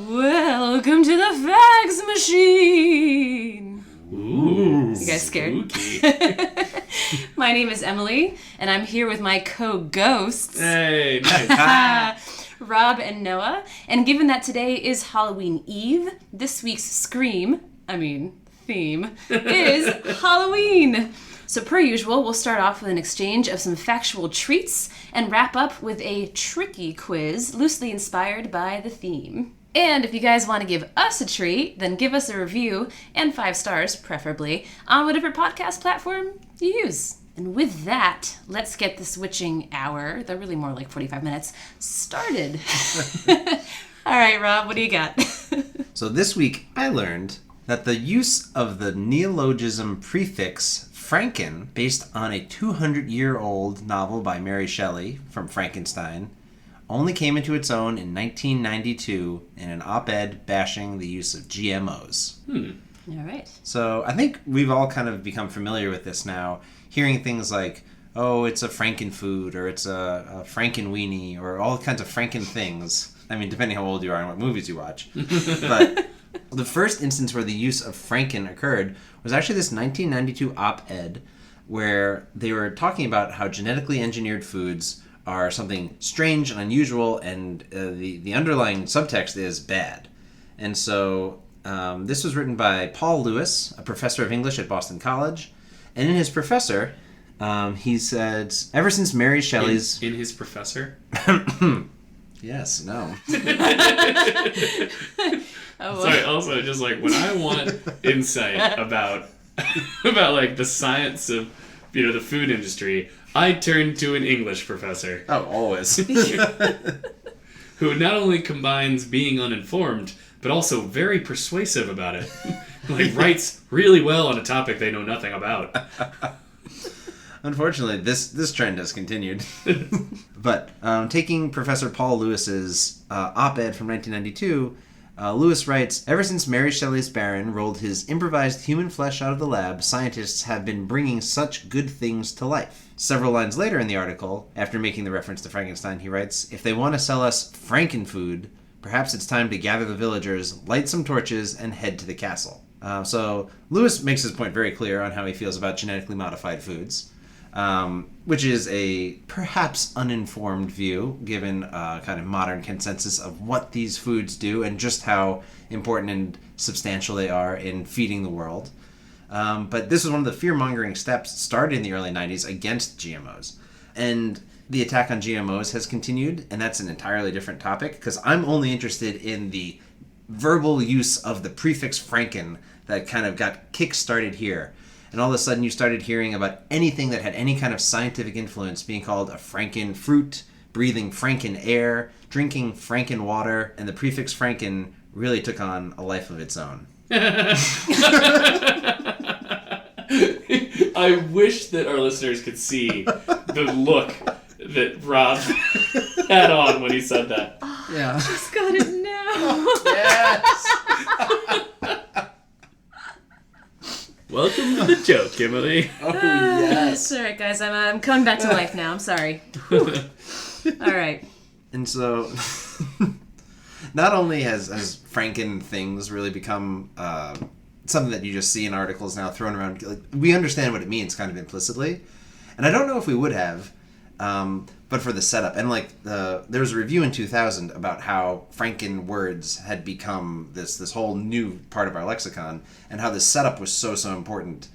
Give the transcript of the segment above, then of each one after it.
Welcome to the fax machine. Ooh, you guys scared? My name is Emily, and I'm here with my co-ghosts. Hey, nice. Rob and Noah. And given that today is Halloween Eve, this week's theme is Halloween. So per usual, we'll start off with an exchange of some factual treats and wrap up with a tricky quiz loosely inspired by the theme. And if you guys want to give us a treat, then give us a review, and 5 stars, preferably, on whatever podcast platform you use. And with that, let's get the switching hour, they're really more like 45 minutes, started. All right, Rob, what do you got? So this week, I learned that the use of the neologism prefix Franken, based on a 200-year-old novel by Mary Shelley from Frankenstein, only came into its own in 1992 in an op-ed bashing the use of GMOs. All right. So I think we've all kind of become familiar with this now, hearing things like, oh, it's a Franken food, or it's a Franken weenie, or all kinds of Franken things. I mean, depending how old you are and what movies you watch. But the first instance where the use of Franken occurred was actually this 1992 op-ed where they were talking about how genetically engineered foods are something strange and unusual, and the underlying subtext is bad. And so this was written by Paul Lewis, a professor of English at Boston College. And in his professor, he said, ever since Mary Shelley's... In his professor? Yes, no. Sorry, also, just like, when I want insight about like the science of, the food industry, I turn to an English professor. Oh, always. Who not only combines being uninformed, but also very persuasive about it. Like, writes really well on a topic they know nothing about. Unfortunately, this trend has continued. But taking Professor Paul Lewis's op-ed from 1992, Lewis writes, ever since Mary Shelley's Baron rolled his improvised human flesh out of the lab, scientists have been bringing such good things to life. Several lines later in the article, after making the reference to Frankenstein, he writes, if they want to sell us Franken food, perhaps it's time to gather the villagers, light some torches, and head to the castle. So Lewis makes his point very clear on how he feels about genetically modified foods, which is a perhaps uninformed view, given kind of modern consensus of what these foods do and just how important and substantial they are in feeding the world. But this was one of the fear-mongering steps started in the early 90s against GMOs. And the attack on GMOs has continued, and that's an entirely different topic, because I'm only interested in the verbal use of the prefix Franken that kind of got kick-started here. And all of a sudden you started hearing about anything that had any kind of scientific influence being called a Franken fruit, breathing Franken air, drinking Franken water, and the prefix Franken really took on a life of its own. I wish that our listeners could see the look that Rob had on when he said that. Yeah. Just got it now. Yes! Welcome to the joke, Emily. Oh, yes. All right, guys, I'm coming back to life now. I'm sorry. All right. And so, not only has Franken things really become something that you just see in articles now thrown around, like, we understand what it means kind of implicitly, and I don't know if we would have, but for the setup. And there was a review in 2000 about how Franken words had become this whole new part of our lexicon, and how the setup was so important,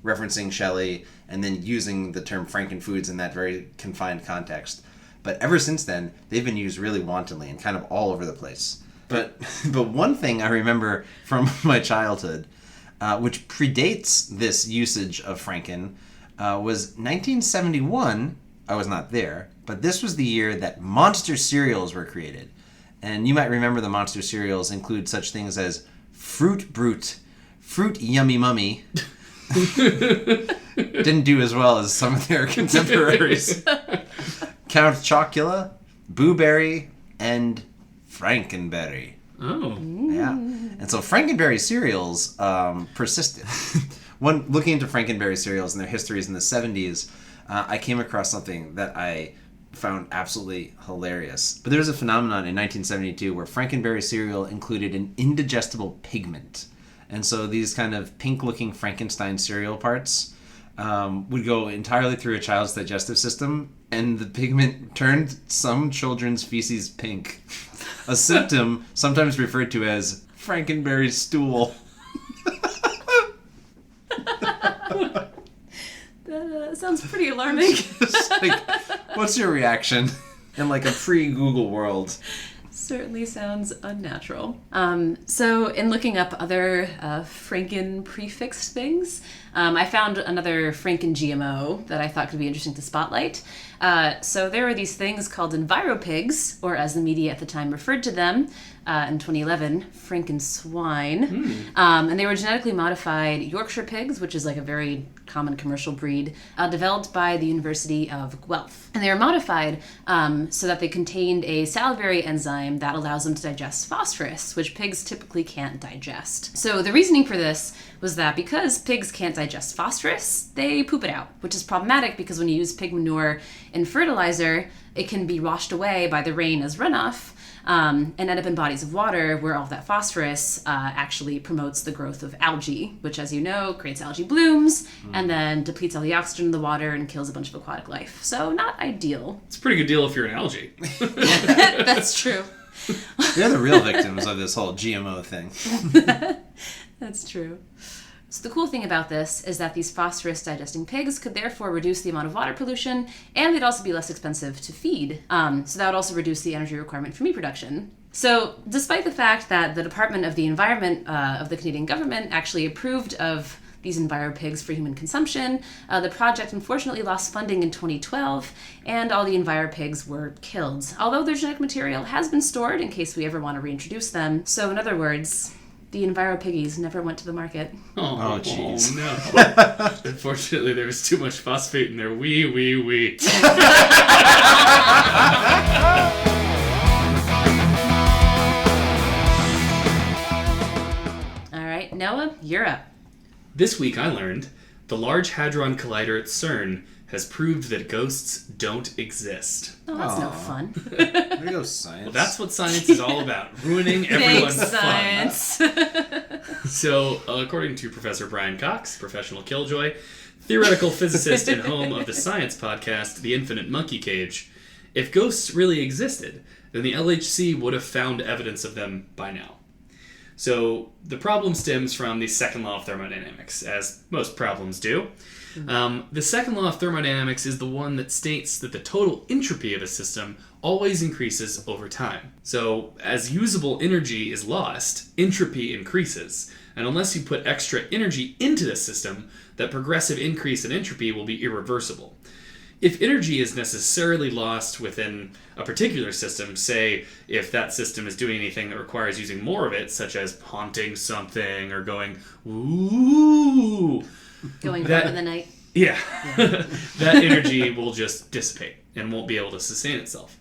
referencing Shelley and then using the term Franken foods in that very confined context. But ever since then, they've been used really wantonly and kind of all over the place. But one thing I remember from my childhood, which predates this usage of Franken, was 1971. I was not there, but this was the year that monster cereals were created. And you might remember the monster cereals include such things as Fruit Brute, Fruit Yummy Mummy. Didn't do as well as some of their contemporaries. Count Chocula, Booberry, and Frankenberry. Oh. Yeah. And so Frankenberry cereals persisted. Looking into Frankenberry cereals and their histories in the 70s, I came across something that I found absolutely hilarious. But there was a phenomenon in 1972 where Frankenberry cereal included an indigestible pigment. And so these kind of pink-looking Frankenstein cereal parts would go entirely through a child's digestive system, and the pigment turned some children's feces pink. A symptom sometimes referred to as Frankenberry stool. That sounds pretty alarming. What's your reaction in like a pre-Google world? Certainly sounds unnatural. So in looking up other Franken prefix things, I found another Franken GMO that I thought could be interesting to spotlight. So there are these things called enviropigs, or as the media at the time referred to them, in 2011, Franken swine. And they were genetically modified Yorkshire pigs, which is like a very common commercial breed, developed by the University of Guelph. And they were modified so that they contained a salivary enzyme that allows them to digest phosphorus, which pigs typically can't digest. So the reasoning for this was that because pigs can't digest phosphorus, they poop it out, which is problematic because when you use pig manure in fertilizer, it can be washed away by the rain as runoff, and end up in bodies of water where all that phosphorus actually promotes the growth of algae, which, as you know, creates algae blooms and then depletes all the oxygen in the water and kills a bunch of aquatic life. So not ideal. It's a pretty good deal if you're an algae. That's true. They're the real victims of this whole GMO thing. That's true. So the cool thing about this is that these phosphorus-digesting pigs could therefore reduce the amount of water pollution, and they'd also be less expensive to feed. So that would also reduce the energy requirement for meat production. So despite the fact that the Department of the Environment of the Canadian government actually approved of these enviropigs for human consumption, the project unfortunately lost funding in 2012, and all the enviropigs were killed. Although their genetic material has been stored in case we ever want to reintroduce them. So in other words, the enviropiggies never went to the market. Oh, jeez. No. Unfortunately, there was too much phosphate in their wee. All right, Noah, you're up. This week I learned the Large Hadron Collider at CERN has proved that ghosts don't exist. Oh, that's no fun. There you go, science. Well, that's what science is all about. Ruining everyone's Thanks, fun. science. So, according to Professor Brian Cox, professional killjoy, theoretical physicist and home of the science podcast, The Infinite Monkey Cage, if ghosts really existed, then the LHC would have found evidence of them by now. So, the problem stems from the second law of thermodynamics, as most problems do. The second law of thermodynamics is the one that states that the total entropy of a system always increases over time. So, as usable energy is lost, entropy increases. And unless you put extra energy into the system, that progressive increase in entropy will be irreversible. If energy is necessarily lost within a particular system, say if that system is doing anything that requires using more of it, such as haunting something or going, ooh, Going home in the night. yeah. That energy will just dissipate and won't be able to sustain itself.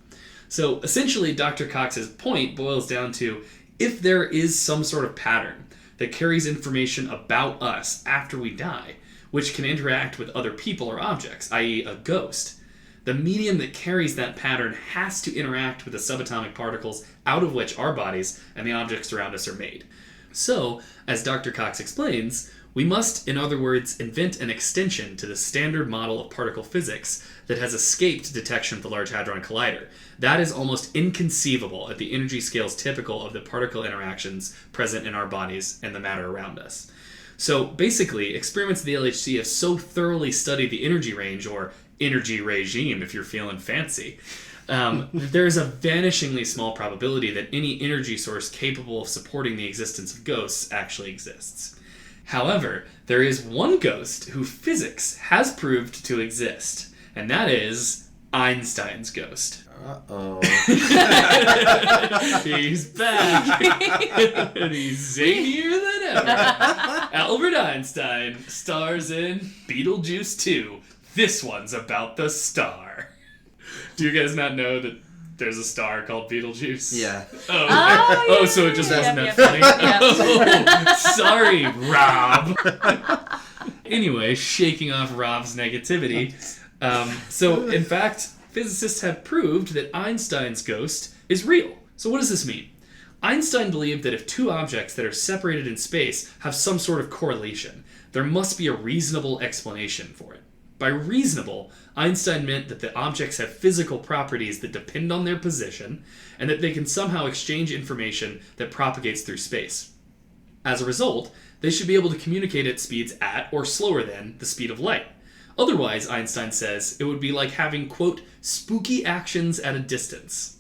So essentially, Dr. Cox's point boils down to if there is some sort of pattern that carries information about us after we die, which can interact with other people or objects, i.e. a ghost, the medium that carries that pattern has to interact with the subatomic particles out of which our bodies and the objects around us are made. So, as Dr. Cox explains, we must, in other words, invent an extension to the standard model of particle physics that has escaped detection at the Large Hadron Collider. That is almost inconceivable at the energy scales typical of the particle interactions present in our bodies and the matter around us. So basically, experiments at the LHC have so thoroughly studied the energy range, or energy regime if you're feeling fancy, there is a vanishingly small probability that any energy source capable of supporting the existence of ghosts actually exists. However, there is one ghost who physics has proved to exist, and that is Einstein's ghost. Uh-oh. He's back. And he's zanier than ever. Albert Einstein stars in Beetlejuice 2. This one's about the star. Do you guys not know that there's a star called Beetlejuice? Yeah. Oh, so it just wasn't that funny? Oh, sorry, Rob. Anyway, shaking off Rob's negativity. So, in fact, physicists have proved that Einstein's ghost is real. So what does this mean? Einstein believed that if two objects that are separated in space have some sort of correlation, there must be a reasonable explanation for it. By reasonable, Einstein meant that the objects have physical properties that depend on their position, and that they can somehow exchange information that propagates through space. As a result, they should be able to communicate at speeds at or slower than the speed of light. Otherwise, Einstein says, it would be like having, quote, spooky actions at a distance.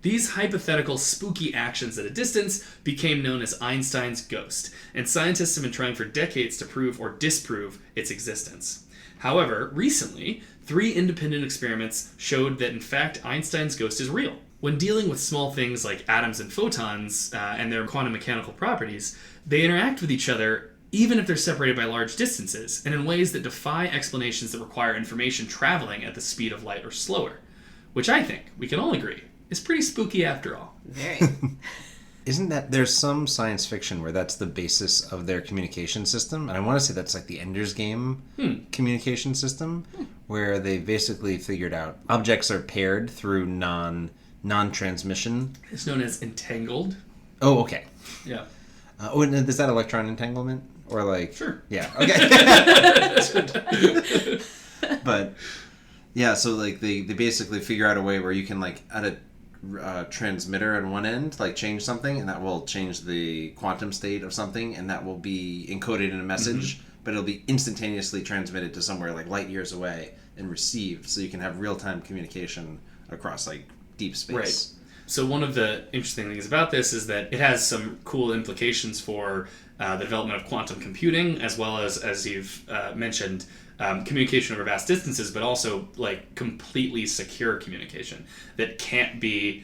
These hypothetical spooky actions at a distance became known as Einstein's ghost, and scientists have been trying for decades to prove or disprove its existence. However, recently, 3 independent experiments showed that in fact Einstein's ghost is real. When dealing with small things like atoms and photons and their quantum mechanical properties, they interact with each other even if they're separated by large distances, and in ways that defy explanations that require information traveling at the speed of light or slower. Which I think, we can all agree, is pretty spooky after all. Very. Isn't that, there's some science fiction where that's the basis of their communication system, and I want to say that's like the Ender's Game communication system, where they basically figured out objects are paired through non-transmission. It's known as entangled. Oh, okay. Yeah. And is that electron entanglement? Or like... Sure. Yeah, okay. But, yeah, so like they basically figure out a way where you can like at a transmitter at one end, like change something, and that will change the quantum state of something, and that will be encoded in a message, but it'll be instantaneously transmitted to somewhere like light years away and received, so you can have real-time communication across like deep space. Right. So one of the interesting things about this is that it has some cool implications for the development of quantum computing, as well as you've mentioned, communication over vast distances, but also like completely secure communication that can't be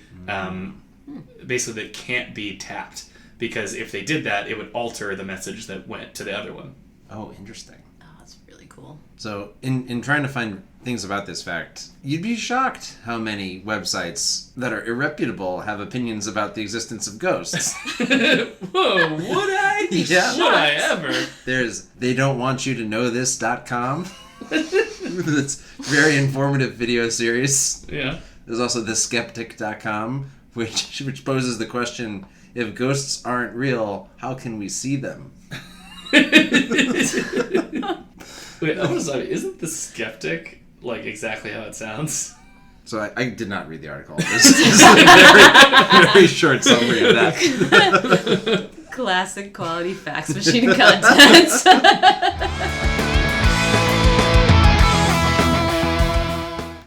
basically that can't be tapped, because if they did that, it would alter the message that went to the other one. Oh, interesting. Oh, that's really cool. So in trying to find things about this fact, you'd be shocked how many websites that are irreputable have opinions about the existence of ghosts. Whoa, would I? Yeah. Would I ever? There's theydon'twantyoutoKnowThis.com. That's very informative video series. Yeah. There's also theskeptic.com, which poses the question, if ghosts aren't real, how can we see them? Wait, I'm sorry, isn't The Skeptic like exactly how it sounds? So I did not read the article. This is a very, very short summary of that. Classic quality fax machine content.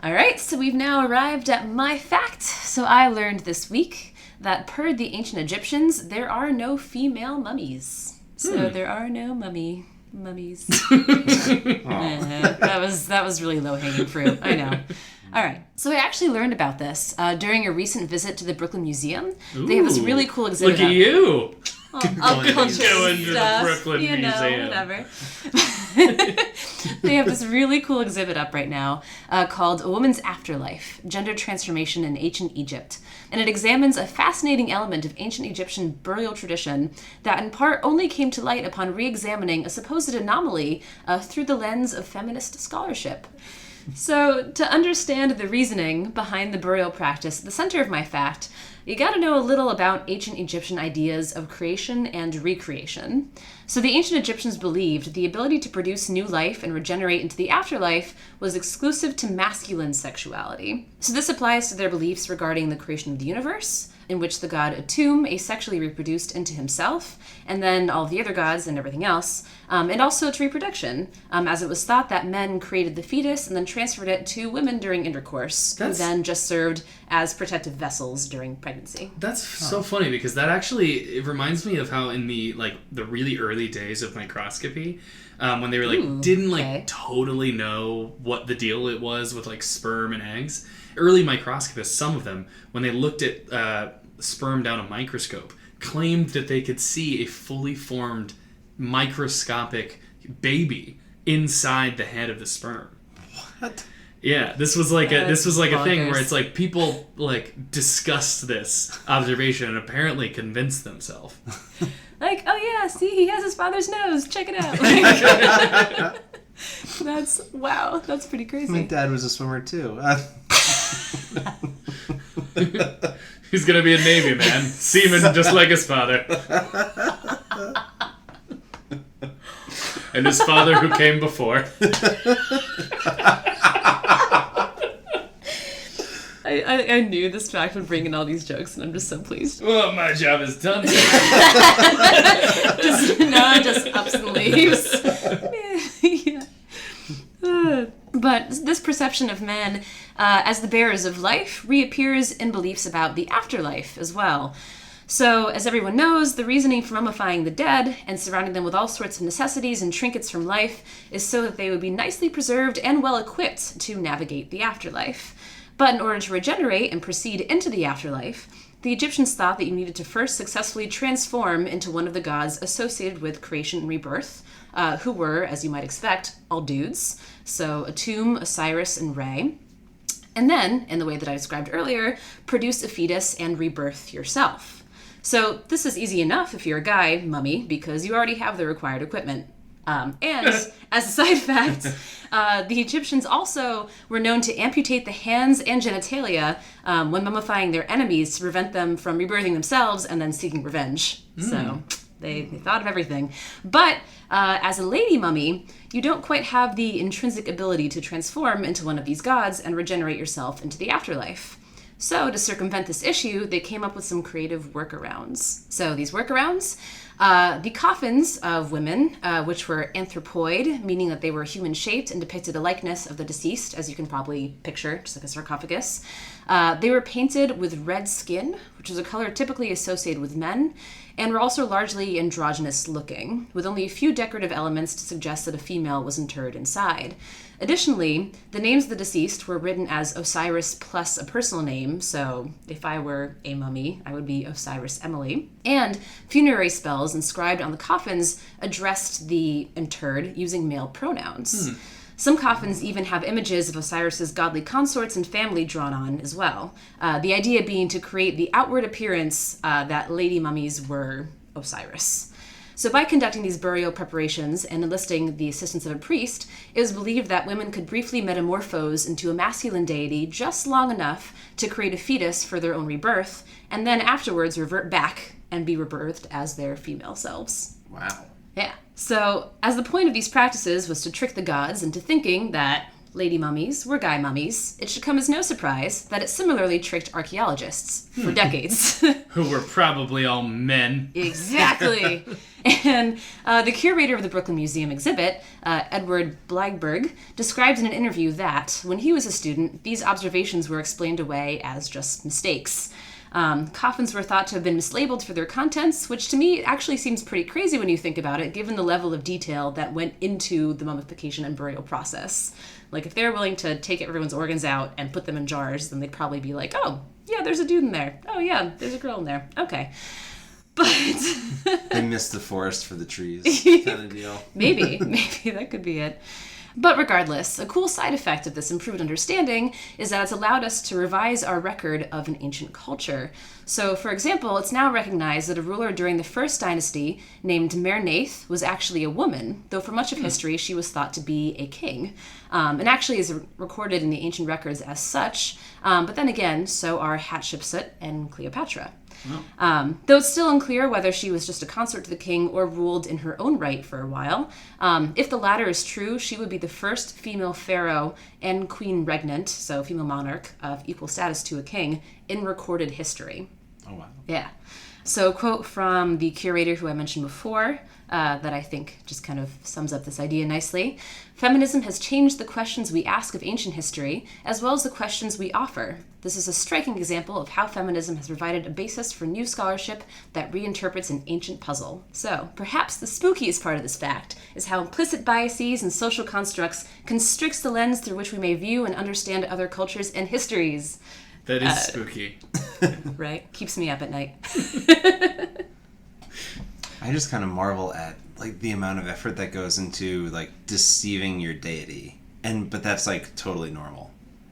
All right, so we've now arrived at my fact. So I learned this week that per the ancient Egyptians, there are no female mummies. So there are no mummies. That was really low-hanging fruit. I know. All right. So I actually learned about this during a recent visit to the Brooklyn Museum. They have this really cool exhibit. Look at you! I'll Going to the Brooklyn Museum. Whatever. They have this really cool exhibit up right now called A Woman's Afterlife, Gender Transformation in Ancient Egypt. And it examines a fascinating element of ancient Egyptian burial tradition that in part only came to light upon re-examining a supposed anomaly through the lens of feminist scholarship. So, to understand the reasoning behind the burial practice at the center of my fact, you gotta know a little about ancient Egyptian ideas of creation and recreation. So the ancient Egyptians believed the ability to produce new life and regenerate into the afterlife was exclusive to masculine sexuality. So this applies to their beliefs regarding the creation of the universe, in which the god Atum asexually reproduced into himself, and then all the other gods and everything else, and also to reproduction, as it was thought that men created the fetus and then transferred it to women during intercourse, who then just served as protective vessels during pregnancy. That's so funny, because that actually, it reminds me of how in the really early days of microscopy, when they were didn't totally know what the deal it was with sperm and eggs, it early microscopists, some of them, when they looked at sperm down a microscope, claimed that they could see a fully formed microscopic baby inside the head of the sperm. What? Yeah, this was like a thing bonkers. where it's like people like discussed this observation and apparently convinced themselves. Like, oh yeah, see, he has his father's nose. Check it out. That's pretty crazy. My dad was a swimmer too. He's gonna be a Navy man, seaman just like his father. And his father who came before. I knew this fact would bring in all these jokes, and I'm just so pleased. Well, my job is done. just ups and leaves. Yeah. But this perception of men as the bearers of life reappears in beliefs about the afterlife as well. So, as everyone knows, the reasoning for mummifying the dead and surrounding them with all sorts of necessities and trinkets from life is so that they would be nicely preserved and well equipped to navigate the afterlife. But in order to regenerate and proceed into the afterlife, the Egyptians thought that you needed to first successfully transform into one of the gods associated with creation and rebirth, who were, as you might expect, all dudes. So Atum, Osiris, and Re. And then, in the way that I described earlier, produce a fetus and rebirth yourself. So this is easy enough if you're a guy, mummy, because you already have the required equipment. And as a side fact, the Egyptians also were known to amputate the hands and genitalia when mummifying their enemies to prevent them from rebirthing themselves and then seeking revenge. So they thought of everything. But as a lady mummy, you don't quite have the intrinsic ability to transform into one of these gods and regenerate yourself into the afterlife. So to circumvent this issue, they came up with some creative workarounds. So these workarounds, the coffins of women, which were anthropoid, meaning that they were human-shaped and depicted a likeness of the deceased, as you can probably picture, just like a sarcophagus. They were painted with red skin, which is a color typically associated with men, and were also largely androgynous looking, with only a few decorative elements to suggest that a female was interred inside. Additionally, the names of the deceased were written as Osiris plus a personal name, so if I were a mummy, I would be Osiris Emily. And funerary spells inscribed on the coffins addressed the interred using male pronouns. Some coffins even have images of Osiris's godly consorts and family drawn on as well. The idea being to create the outward appearance that lady mummies were Osiris. So by conducting these burial preparations and enlisting the assistance of a priest, it was believed that women could briefly metamorphose into a masculine deity just long enough to create a fetus for their own rebirth, and then afterwards revert back and be rebirthed as their female selves. Wow. Yeah. So, as the point of these practices was to trick the gods into thinking that lady mummies were guy mummies, it should come as no surprise that it similarly tricked archaeologists for decades. Who were probably all men. Exactly. And the curator of the Brooklyn Museum exhibit, Edward Blagberg, described in an interview that, when he was a student, these observations were explained away as just mistakes. Coffins were thought to have been mislabeled for their contents, which to me actually seems pretty crazy when you think about it, given the level of detail that went into the mummification and burial process. Like, if they're willing to take everyone's organs out and put them in jars, then they'd probably be like, oh, yeah, there's a dude in there. Oh, yeah, there's a girl in there. Okay. But they missed the forest for the trees kind of deal. Maybe that could be it. But regardless, a cool side effect of this improved understanding is that it's allowed us to revise our record of an ancient culture. So, for example, it's now recognized that a ruler during the First Dynasty named Merneith was actually a woman, though for much of history she was thought to be a king, and actually is recorded in the ancient records as such. But then again, so are Hatshepsut and Cleopatra. Though it's still unclear whether she was just a consort to the king or ruled in her own right for a while. If the latter is true, she would be the first female pharaoh and queen regnant, so female monarch, of equal status to a king, in recorded history. Oh, wow. Yeah. So a quote from the curator who I mentioned before that I think just kind of sums up this idea nicely. Feminism has changed the questions we ask of ancient history, as well as the questions we offer. This is a striking example of how feminism has provided a basis for new scholarship that reinterprets an ancient puzzle. So, perhaps the spookiest part of this fact is how implicit biases and social constructs constricts the lens through which we may view and understand other cultures and histories. That is spooky. Right? Keeps me up at night. I just kind of marvel at like the amount of effort that goes into like deceiving your deity, but that's like totally normal.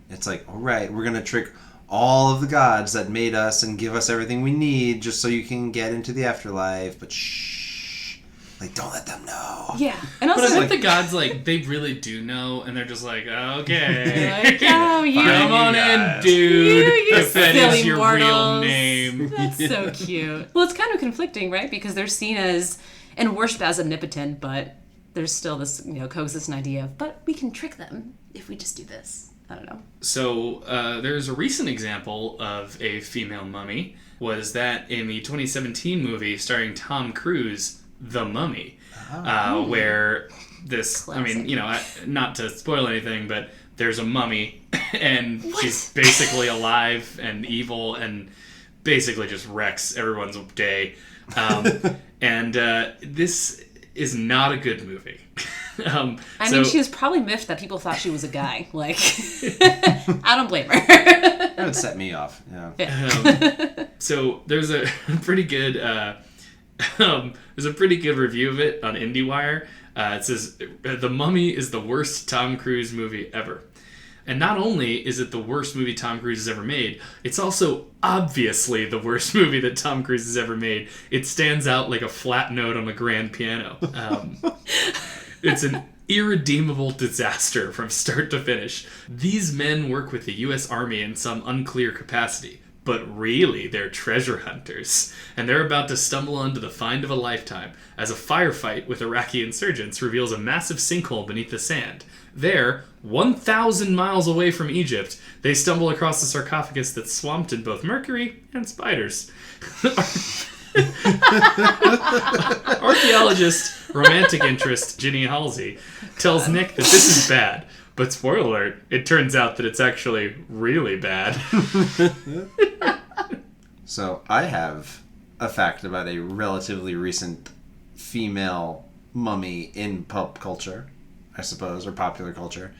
It's like, all right, we're gonna trick all of the gods that made us and give us everything we need just so you can get into the afterlife, but shh, like don't let them know. Yeah, and also But I think the gods like they really do know, and they're just like, okay, like, oh, you, come on in, dude. You if that is silly your mortals. real name. That's so cute. Well, it's kind of conflicting, right? Because they're seen as and worshipped as omnipotent, but there's still this, coexisting idea of, but we can trick them if we just do this. I don't know. So there's a recent example of a female mummy. Was that in the 2017 movie starring Tom Cruise, The Mummy, where this, Classic. not to spoil anything, but there's a mummy and she's basically alive and evil and basically just wrecks everyone's day. And this is not a good movie. I mean, she was probably miffed that people thought she was a guy. Like, I don't blame her. That would set me off. Yeah. So there's a pretty good review of it on IndieWire. It says The Mummy is the worst Tom Cruise movie ever. And not only is it the worst movie Tom Cruise has ever made, it's also obviously the worst movie that Tom Cruise has ever made. It stands out like a flat note on a grand piano. It's an irredeemable disaster from start to finish. These men work with the U.S. Army in some unclear capacity, but really they're treasure hunters, and they're about to stumble onto the find of a lifetime as a firefight with Iraqi insurgents reveals a massive sinkhole beneath the sand. There, 1,000 miles away from Egypt, they stumble across a sarcophagus that's swamped in both mercury and spiders. Archaeologist, romantic interest Ginny Halsey tells Nick that this is bad, but spoiler alert, it turns out that it's actually really bad. So I have a fact about a relatively recent female mummy in pulp culture, I suppose, or popular culture.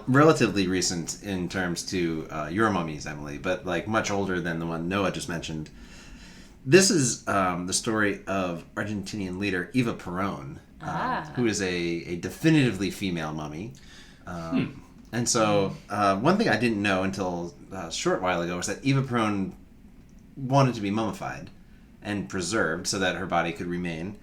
Relatively recent in terms to your mummies, Emily, but like much older than the one Noah just mentioned. This is the story of Argentinian leader Eva Perón, who is a definitively female mummy. And so one thing I didn't know until a short while ago was that Eva Perón wanted to be mummified and preserved so that her body could remain.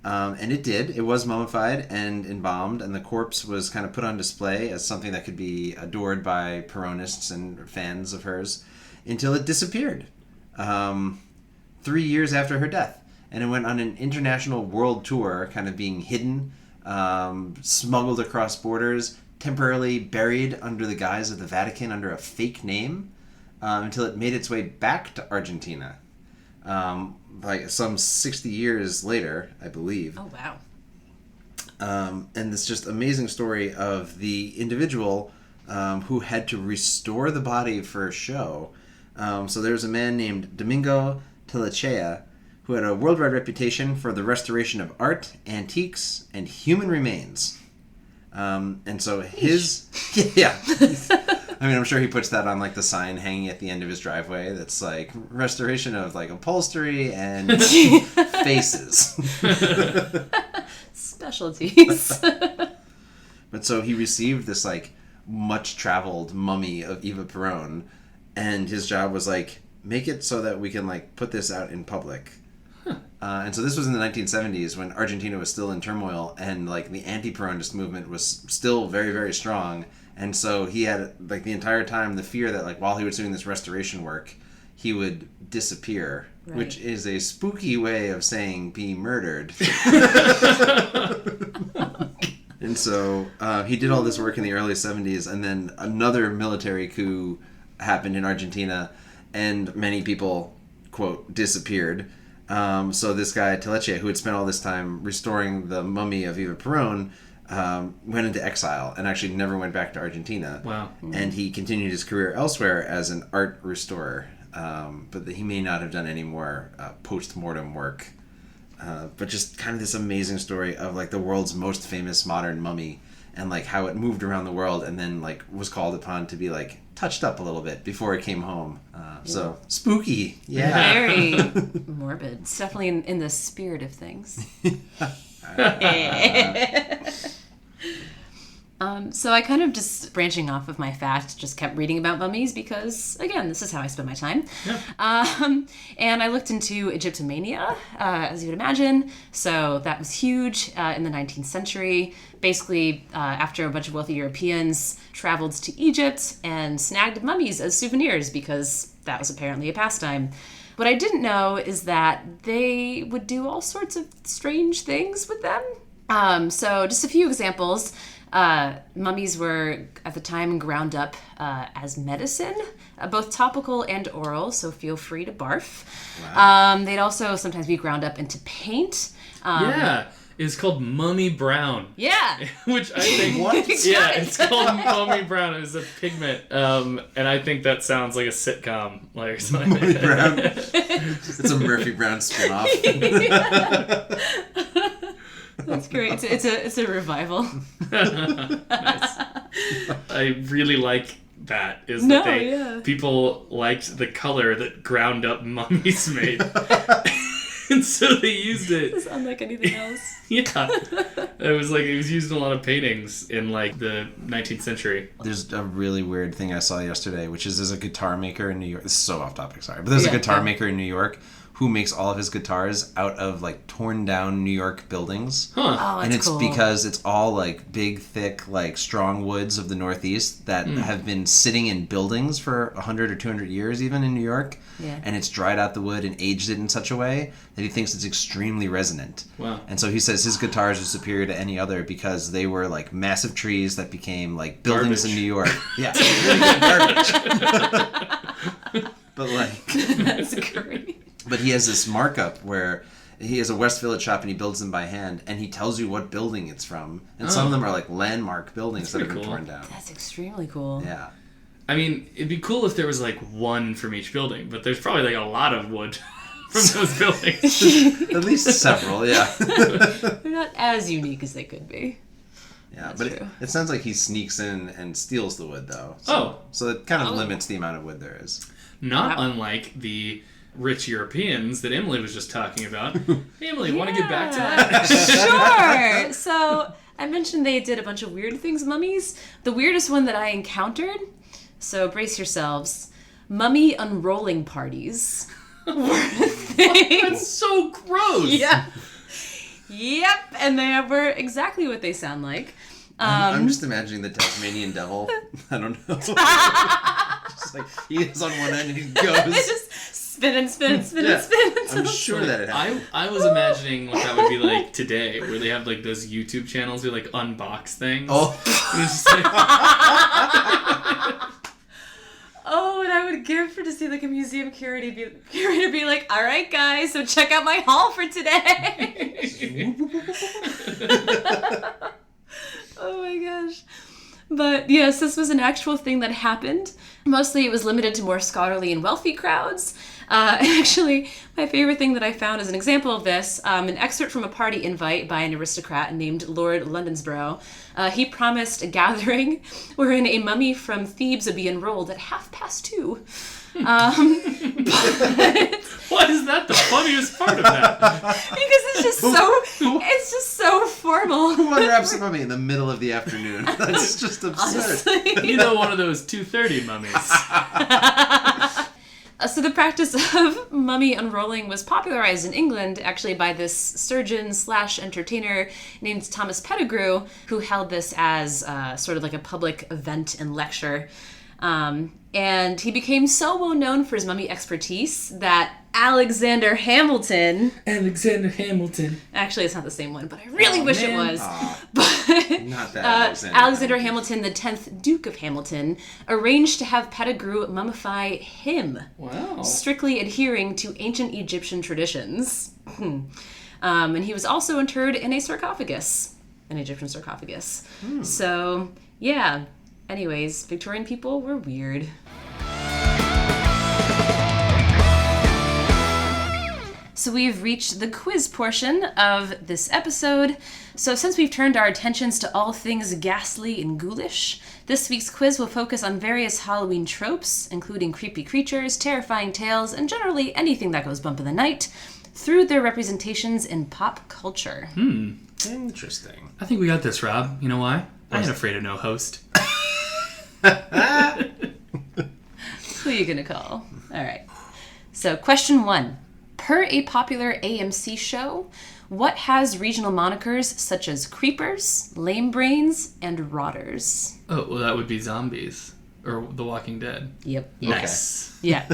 And it did. It was mummified and embalmed, and the corpse was kind of put on display as something that could be adored by Peronists and fans of hers until it disappeared 3 years after her death. And it went on an international world tour, kind of being hidden, smuggled across borders, temporarily buried under the guise of the Vatican under a fake name, until it made its way back to Argentina. Like some 60 years later, I believe. Oh, wow. And this just amazing story of the individual who had to restore the body for a show. So there's a man named Domingo Telechea who had a worldwide reputation for the restoration of art, antiques, and human remains. And so his... yeah. I mean, I'm sure he puts that on like the sign hanging at the end of his driveway that's like restoration of like upholstery and faces. Specialties. But so he received this like much traveled mummy of Eva Perón, and his job was like make it so that we can like put this out in public. And so this was in the 1970s when Argentina was still in turmoil and like the anti-Peronist movement was still very, very strong. And so he had like the entire time the fear that like while he was doing this restoration work, he would disappear, right. Which is a spooky way of saying be murdered. And so he did all this work in the early 70s, and then another military coup happened in Argentina, and many people, quote, disappeared. So this guy, Teleche, who had spent all this time restoring the mummy of Eva Perón, went into exile and actually never went back to Argentina. Wow. And he continued his career elsewhere as an art restorer. But he may not have done any more post-mortem work. But just kind of this amazing story of like the world's most famous modern mummy and like how it moved around the world and then like was called upon to be like touched up a little bit before it came home. So spooky. Yeah. Very morbid. It's definitely in the spirit of things. So I kind of just branching off of my fact, just kept reading about mummies because, again, this is how I spend my time. Yeah. And I looked into Egyptomania, as you would imagine. So that was huge in the 19th century. Basically, after a bunch of wealthy Europeans traveled to Egypt and snagged mummies as souvenirs because that was apparently a pastime. What I didn't know is that they would do all sorts of strange things with them. So just a few examples. Mummies were at the time ground up as medicine, both topical and oral, so feel free to barf. Wow. They'd also sometimes be ground up into paint. It's called Mummy Brown. Yeah. Which I think... What? Yeah, it's called Mummy Brown. It was a pigment. And I think that sounds like a sitcom. Like something. Mummy Brown. It's a Murphy Brown spinoff. That's great. It's a revival. Nice. I really like that. People liked the color that ground up mummies made. And so they used it. It's unlike anything else. Yeah. It was used in a lot of paintings in like the 19th century. There's a really weird thing I saw yesterday, which is there's a guitar maker in New York. This is so off topic, sorry. But there's a guitar maker in New York who makes all of his guitars out of like torn down New York buildings. Huh. Oh, and it's cool. because it's all like big, thick, like strong woods of the Northeast that have been sitting in buildings for 100 or 200 years even in New York. Yeah. And it's dried out the wood and aged it in such a way that he thinks it's extremely resonant. Wow. And so he says his guitars are superior to any other because they were like massive trees that became like buildings in New York. Yeah. Really good garbage. But like... That's great. But he has this markup where he has a West Village shop and he builds them by hand and he tells you what building it's from. And some of them are like landmark buildings that have been torn down. That's extremely cool. Yeah. I mean, it'd be cool if there was like one from each building, but there's probably like a lot of wood from those buildings. At least several, yeah. They're not as unique as they could be. Yeah, That's but true. it sounds like he sneaks in and steals the wood though. So it kind of limits the amount of wood there is. Not unlike the rich Europeans that Emily was just talking about. Hey, Emily, want to get back to Sure. that? So I mentioned they did a bunch of weird things with mummies. The weirdest one that I encountered, so brace yourselves, mummy unrolling parties were a thing. That's so gross. Yeah. Yep. And they were exactly what they sound like. I'm just imagining the Tasmanian devil. I don't know. Just like he is on one end and he goes. Just spin. I'm sure that it happened. I was imagining what that would be like today, where they have like those YouTube channels who like unbox things. Oh. And it's just like, Oh, and I would give to see like a museum curator be like, all right, guys, so check out my haul for today. Oh my gosh. But yes, this was an actual thing that happened. Mostly it was limited to more scholarly and wealthy crowds. And actually, my favorite thing that I found as an example of this, an excerpt from a party invite by an aristocrat named Lord Londonsborough. He promised a gathering wherein a mummy from Thebes would be enrolled at 2:30. why is that the funniest part of that? Because it's just so formal. Who unwraps a mummy in the middle of the afternoon? That's just absurd. Honestly. You know, one of those 2:30 mummies. So the practice of mummy unrolling was popularized in England actually by this surgeon/entertainer named Thomas Pettigrew, who held this as sort of like a public event and lecture. And he became so well known for his mummy expertise that Alexander Hamilton. Alexander Hamilton. Actually, it's not the same one, but I really wish it was. But not that Alexander Hamilton, the 10th Duke of Hamilton, arranged to have Pettigrew mummify him. Wow. Strictly adhering to ancient Egyptian traditions. And he was also interred in a sarcophagus, an Egyptian sarcophagus. So, yeah. Anyways, Victorian people were weird. So we've reached the quiz portion of this episode. So since we've turned our attentions to all things ghastly and ghoulish, this week's quiz will focus on various Halloween tropes, including creepy creatures, terrifying tales, and generally anything that goes bump in the night, through their representations in pop culture. Interesting. I think we got this, Rob. You know why? I ain't afraid of no host. Who are you gonna call? All right. So question 1. Per a popular AMC show, what has regional monikers such as creepers, lame brains, and rotters? Oh, well, that would be zombies. Or The Walking Dead. Yep. Nice. Yeah.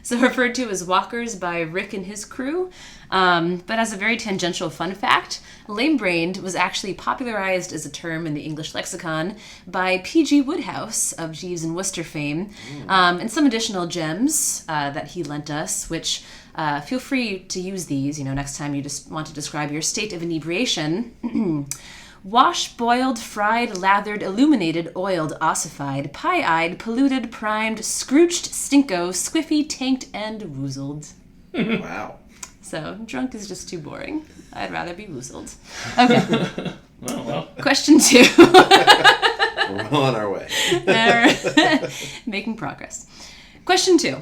So referred to as walkers by Rick and his crew. But as a very tangential fun fact, lame-brained was actually popularized as a term in the English lexicon by P.G. Wodehouse of Jeeves and Wooster fame, and some additional gems that he lent us, which feel free to use these, next time you just want to describe your state of inebriation. Washed, boiled, fried, lathered, illuminated, oiled, ossified, pie-eyed, polluted, primed, scrooched, stinko, squiffy, tanked, and woozled. Wow. So, drunk is just too boring. I'd rather be woozled. Okay. Well. Question 2. We're well on our way. Making progress. Question 2.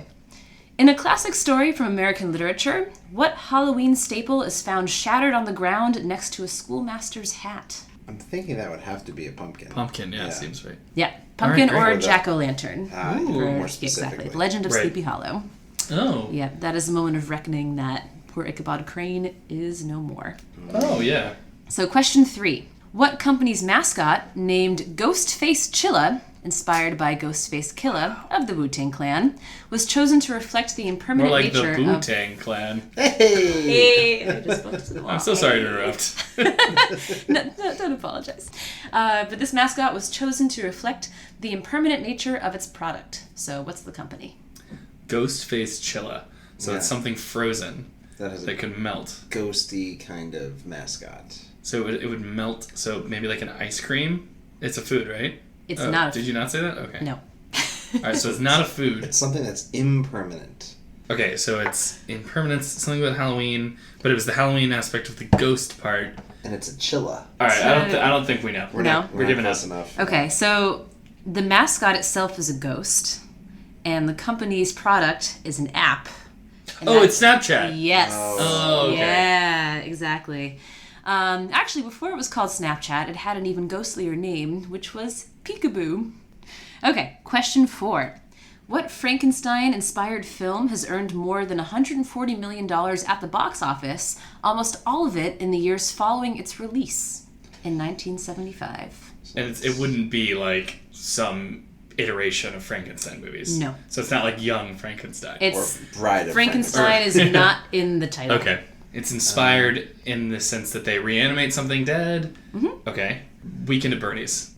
In a classic story from American literature, what Halloween staple is found shattered on the ground next to a schoolmaster's hat? I'm thinking that would have to be a pumpkin. Pumpkin, yeah. Seems right. Yeah, pumpkin All right, or jack-o'-lantern. More specifically. Exactly. Legend of Right. Sleepy Hollow. Oh. Yeah, that is a moment of reckoning that poor Ichabod Crane is no more. Oh, yeah. So question 3. What company's mascot, named Ghostface Chilla, inspired by Ghostface Killah of the Wu-Tang Clan, was chosen to reflect the More impermanent like nature the of... Wu-Tang Clan. Hey! I just bumped to the wall. I'm so sorry to interrupt. No, don't apologize. But this mascot was chosen to reflect the impermanent nature of its product. So what's the company? Ghostface Chilla. So Yeah. it's something frozen That is that a could melt. ghosty kind of mascot. So it would melt. So maybe like an ice cream. It's a food, right? It's not a Did you not say that? Okay. No. All right, so it's not a food. It's something that's impermanent. Okay, so it's impermanence, something about Halloween, but it was the Halloween aspect of the ghost part. And it's a chilla. All right, So- I don't think we know. No. We're giving close up. enough. Okay, so the mascot itself is a ghost, and the company's product is an app. And Oh, that's- it's Snapchat. Yes. Oh, okay. Yeah, exactly. Actually, before it was called Snapchat, it had an even ghostlier name, which was Peekaboo. Okay, question 4. What Frankenstein-inspired film has earned more than $140 million at the box office, almost all of it in the years following its release in 1975? And it wouldn't be like some iteration of Frankenstein movies. No. So it's not like Young Frankenstein. It's Or Bride of Frankenstein is not in the title. Okay. It's inspired in the sense that they reanimate something dead. Mm-hmm. Okay. Weekend at Bernie's.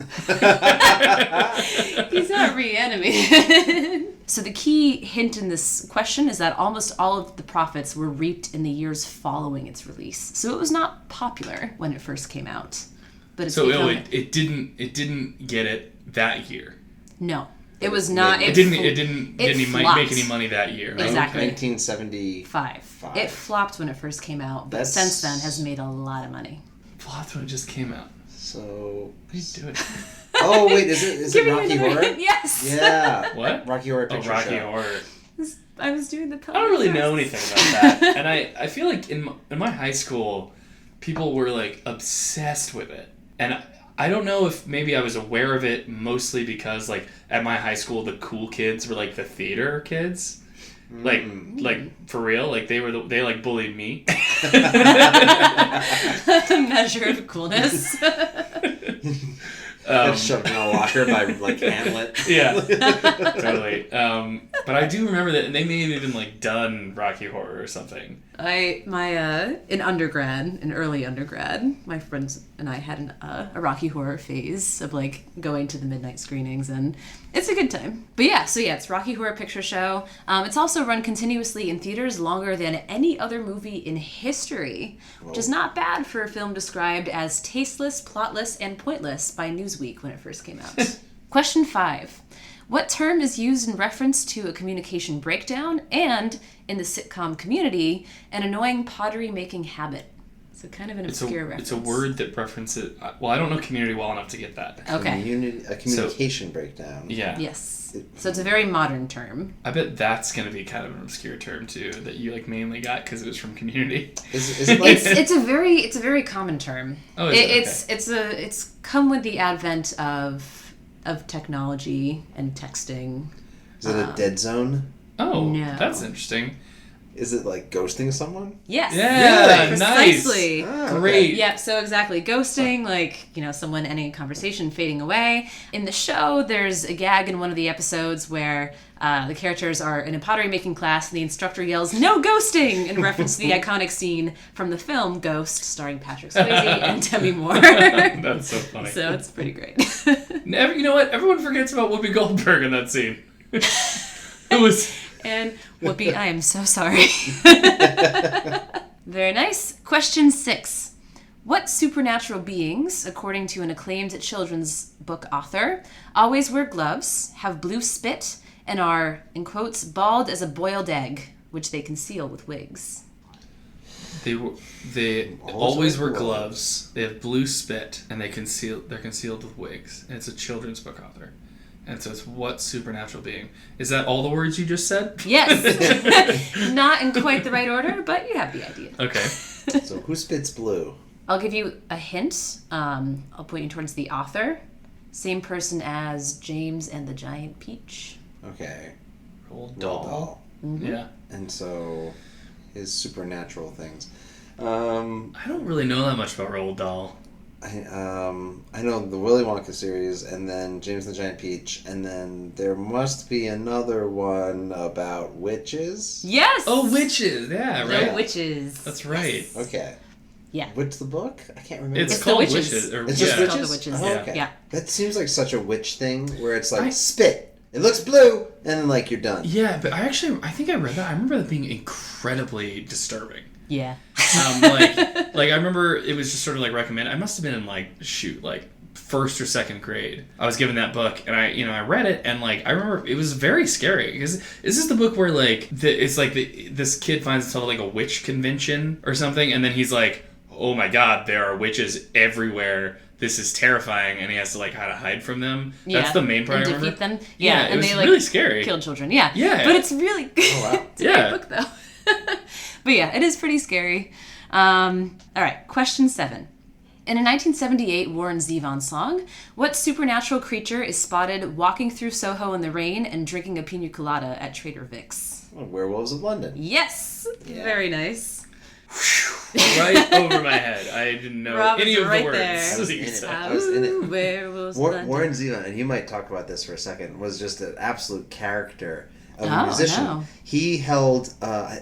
He's not reanimated. So the key hint in this question is that almost all of the profits were reaped in the years following its release. So it was not popular when it first came out. But it's So become... it didn't get it that year. No. It was not... It didn't flopped. make any money that year. Exactly. Okay. 1975. It flopped when it first came out, but since then has made a lot of money. Flopped when it just came out. So... What are you doing? Oh, wait, is Give it me Rocky another Horror? hint. Yes! Yeah. What? Rocky Horror Oh, Picture Rocky Show. Horror. I was doing the I don't really know first. anything about that. And I feel like in my high school, people were like obsessed with it. And I don't know if maybe I was aware of it mostly because like at my high school, the cool kids were like the theater kids. Like for real, like they like bullied me. A measure of coolness. Got shoved in a locker by like Hamlet. Yeah, totally. But I do remember that they may have even like done Rocky Horror or something. In early undergrad, my friends and I had a Rocky Horror phase of like going to the midnight screenings, and it's a good time. But yeah, it's Rocky Horror Picture Show. It's also run continuously in theaters longer than any other movie in history, which is not bad for a film described as tasteless, plotless, and pointless by Newsweek when it first came out. Question 5. What term is used in reference to a communication breakdown and, in the sitcom community, an annoying pottery-making habit? So kind of an obscure reference. It's a word that references... Well, I don't know community well enough to get that. Okay. A communication breakdown. Yeah. Yes. So it's a very modern term. I bet that's going to be kind of an obscure term, too, that you like mainly got because it was from community. Is it like... it's a very common term. Oh, it's come with the advent of technology and texting. Is it a dead zone? Oh, no. That's interesting. Is it like ghosting someone? Yes. Yeah, really? nice. Precisely. Oh, Great. okay. Yeah, so exactly. Ghosting, like, someone ending a conversation, fading away. In the show, there's a gag in one of the episodes where the characters are in a pottery-making class and the instructor yells, "No ghosting!" in reference to the iconic scene from the film Ghost, starring Patrick Swayze and Demi Moore. That's so funny. So it's pretty great. You know what? Everyone forgets about Whoopi Goldberg in that scene. It was... And Whoopi, I am so sorry. Very nice. Question 6. What supernatural beings, according to an acclaimed children's book author, always wear gloves, have blue spit, and are, in quotes, bald as a boiled egg, which they conceal with wigs? They always wear gloves. They have blue spit, and they're concealed with wigs. And it's a children's book author. And so it's what supernatural being? Is that all the words you just said? Yes. Not in quite the right order, but you have the idea. Okay. So who spits blue? I'll give you a hint. I'll point you towards the author. Same person as James and the Giant Peach. Okay. Roald Roald Dahl. Dahl. Mm-hmm. Yeah. And so his supernatural things. I don't really know that much about Roald Dahl. I know the Willy Wonka series, and then James and the Giant Peach, and then there must be another one about witches. Yes. Oh, witches. Yeah, right. The witches. That's right. Okay. Yeah. What's the book? I can't remember. It's the called witches. Witches. It's just It's witches? called the witches. Oh, okay. Yeah. That seems like such a witch thing, where it's like, spit. It looks blue, and then like you're done. Yeah, but I think I read that. I remember that being incredibly disturbing. Yeah. Like I remember it was just sort of like recommended. I must have been in like first or second grade. I was given that book, and I read it, and like I remember it was very scary because is this the book where like this kid finds himself at like a witch convention or something, and then he's like, oh my god, there are witches everywhere. This is terrifying, and he has to like how to hide from them. Yeah. That's the main part. And I remember. defeat them. Yeah, and it was they like really scary. Kill children. Yeah. Yeah. But it's really Oh, wow. it's a great book though. But yeah, it is pretty scary. All right, question 7. In a 1978 Warren Zevon song, what supernatural creature is spotted walking through Soho in the rain and drinking a pina colada at Trader Vic's? Werewolves of London. Yes! Yeah. Very nice. Right over my head. I didn't know Rob any is of right the words. there. I was that you in it. said. I was in it. Werewolves of Warren London. Zevon, and you might talk about this for a second, was just an absolute character of a Oh, musician. no. He held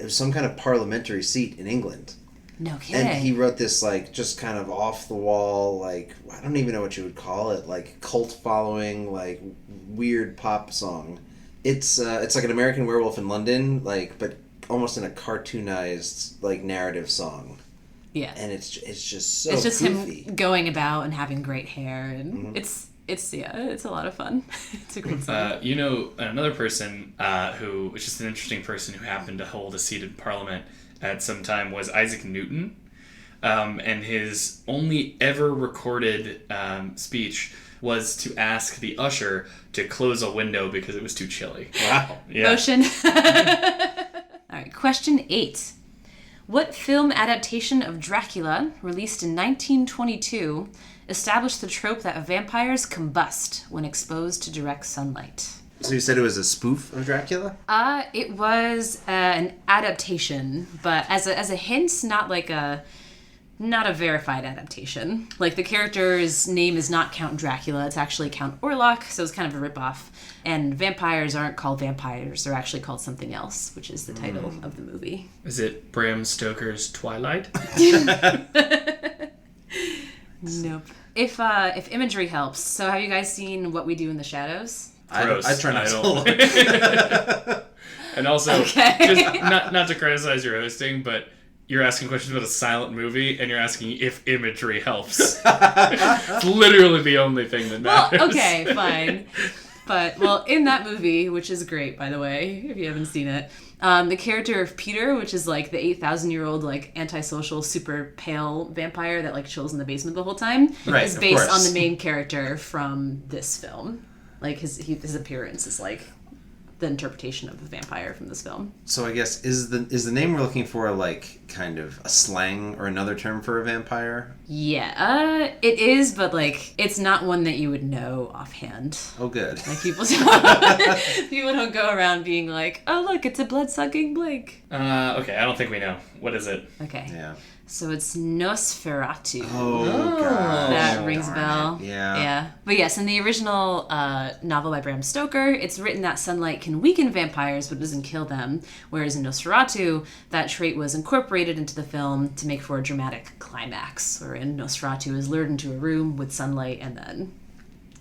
some kind of parliamentary seat in England. No kidding. And he wrote this, like, just kind of off-the-wall, like, I don't even know what you would call it, like, cult-following, like, weird pop song. It's like an American Werewolf in London, like, but almost in a cartoonized, like, narrative song. Yeah. And it's just so It's just goofy. him going about and having great hair, and it's a lot of fun. It's a great song. Another person who was just an interesting person who happened to hold a seat in Parliament at some time was Isaac Newton, and his only ever recorded speech was to ask the usher to close a window because it was too chilly. Wow. Yeah. Motion. All right, question 8. What film adaptation of Dracula, released in 1922, established the trope that vampires combust when exposed to direct sunlight? So you said it was a spoof of Dracula? It was an adaptation, but as a hint, not like a not a verified adaptation. Like, the character's name is not Count Dracula, it's actually Count Orlok, so it's kind of a ripoff. And vampires aren't called vampires, they're actually called something else, which is the title of the movie. Is it Bram Stoker's Twilight? Nope. If imagery helps, so have you guys seen What We Do in the Shadows? I try not to look. And also, Okay. just not to criticize your hosting, but you're asking questions about a silent movie, and you're asking if imagery helps. It's literally the only thing that matters. Well, okay, fine. But, well, in that movie, which is great, by the way, if you haven't seen it, the character of Peter, which is like the 8,000-year-old, like, antisocial, super pale vampire that, like, chills in the basement the whole time, Right, is of based course. on the main character from this film. Like, his appearance is, like, the interpretation of a vampire from this film. So I guess, is the name we're looking for, like, kind of a slang or another term for a vampire? Yeah, it is, but, like, it's not one that you would know offhand. Oh, good. Like, people don't go around being like, oh, look, it's a blood-sucking Blake. Okay, I don't think we know. What is it? Okay. Yeah. So it's Nosferatu. Oh, God. That rings a bell. Yeah. Yeah. But yes, in the original novel by Bram Stoker, it's written that sunlight can weaken vampires but doesn't kill them. Whereas in Nosferatu, that trait was incorporated into the film to make for a dramatic climax, wherein Nosferatu is lured into a room with sunlight and then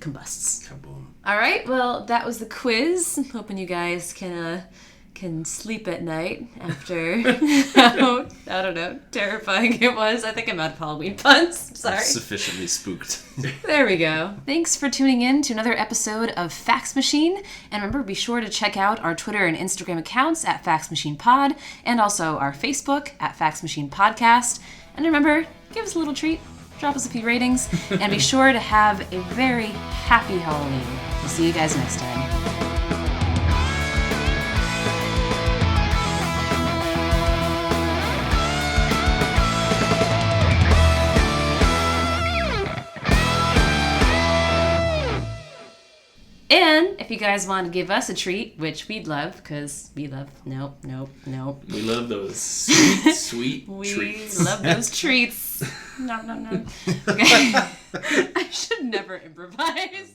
combusts. Kaboom. All right, well, that was the quiz. I'm hoping you guys can sleep at night after how, I don't know, terrifying it was. I think I'm out of Halloween puns. Sorry. Sufficiently spooked. There we go. Thanks for tuning in to another episode of Fax Machine. And remember, be sure to check out our Twitter and Instagram accounts at Fax Machine Pod, and also our Facebook at Fax Machine Podcast. And remember, give us a little treat, drop us a few ratings, and be sure to have a very happy Halloween. We'll see you guys next time. And if you guys want to give us a treat, which we'd love, because we love, nope. We love those sweet, sweet We treats. love those treats. No. Okay. I should never improvise.